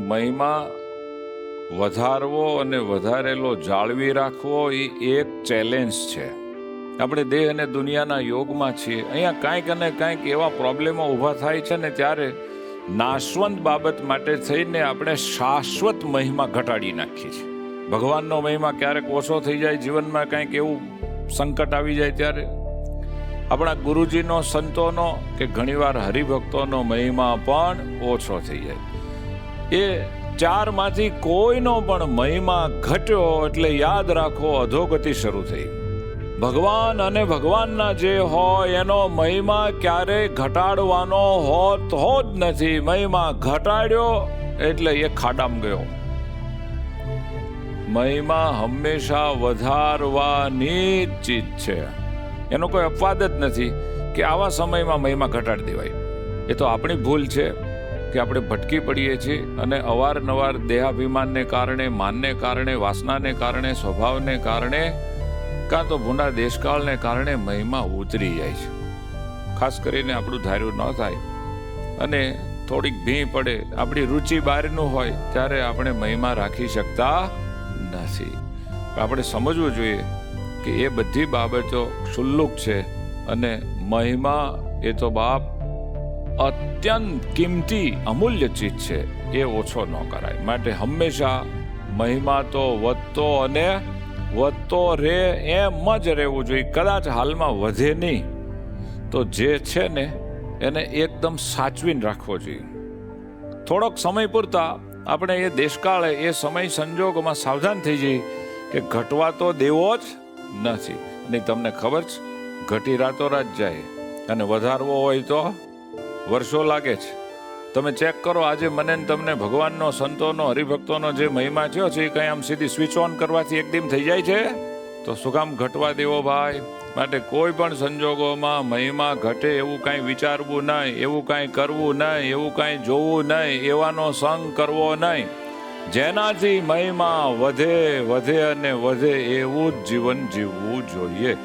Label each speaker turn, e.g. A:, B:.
A: મહિમા વધારવો અને વધારેલો જાળવી રાખવો એ એક ચેલેન્જ છે. આપણે દેહ અને દુનિયાના યોગમાં છીએ. અહીંયા કાંઈક અને કાંઈક એવા પ્રોબ્લેમો ઊભા થાય છે ને ત્યારે નાશવંત બાબત માટે થઈને આપણે શાશ્વત મહિમા ઘટાડી નાખીએ છીએ. ભગવાનનો મહિમા ક્યારેક ઓછો થઈ જાય, જીવનમાં કંઈક એવું સંકટ આવી જાય ત્યારે આપણા ગુરુજીનો, સંતોનો કે ઘણીવાર હરિભક્તોનો મહિમા પણ ઓછો થઈ જાય. એ ચારમાંથી કોઈનો પણ મહિમા ઘટ્યો એટલે યાદ રાખો અધોગતિ શરૂ થઈ. ભગવાન અને ભગવાનના જે હોય એનો મહિમા ક્યારેય ઘટાડવાનો હોતો જ નથી. મહિમા ઘટાડ્યો એટલે એ ખાડામાં ગયો. મહિમા હંમેશા વધારવાની ચીજ છે. એનો કોઈ અપવાદ જ નથી કે આવા સમયમાં મહિમા ઘટાડી દેવાય. એ તો આપણી ભૂલ છે કે આપણે ભટકી પડીએ છીએ અને અવારનવાર દેહાભિમાનને કારણે, માનને કારણે, વાસનાને કારણે, સ્વભાવને કારણે કાં તો ભૂંડા દેશકાળને કારણે મહિમા ઉતરી જાય છે. ખાસ કરીને આપણું ધાર્યું ન થાય અને થોડીક ભીં પડે, આપણી રુચિ બહારનું હોય ત્યારે આપણે મહિમા રાખી શકતા નથી. આપણે સમજવું જોઈએ કે એ બધી બાબતો ક્ષુલ્લક છે અને મહિમા એ તો બાપ અત્યંત કિંમતી અમૂલ્ય ચીજ છે, એ ઓછો ન કરાય. માટે હંમેશા મહિમા તો વધતો અને વધતો રહે એમ જ રહેવું જોઈએ. કદાચ હાલમાં વધે નહીં તો જે છે ને એને એકદમ સાચવીને રાખવો જોઈએ. થોડોક સમય પૂરતા આપણે એ દેશકાળે, એ સમય સંજોગોમાં સાવધાન થઈ જઈએ કે ઘટવા તો દેવો જ નથી. અને તમને ખબર છે, ઘટી રાતોરાત જાય અને વધારવો હોય તો વર્ષો લાગે છે. તમે ચેક કરો, આજે મને તમને ભગવાનનો, સંતોનો, હરિભક્તોનો જે મહિમા થયો છે એ કંઈ આમ સીધી સ્વિચ ઓન કરવાથી એકદમ થઈ જાય છે? તો શું કામ ઘટવા દેવો ભાઈ? માટે કોઈ પણ સંજોગોમાં મહિમા ઘટે એવું કાંઈ વિચારવું નહીં, એવું કાંઈ કરવું નહીં, એવું કાંઈ જોવું નહીં, એવાનો સંગ કરવો નહીં. જેનાથી મહિમા વધે વધે અને વધે એવું જ જીવન જીવવું જોઈએ.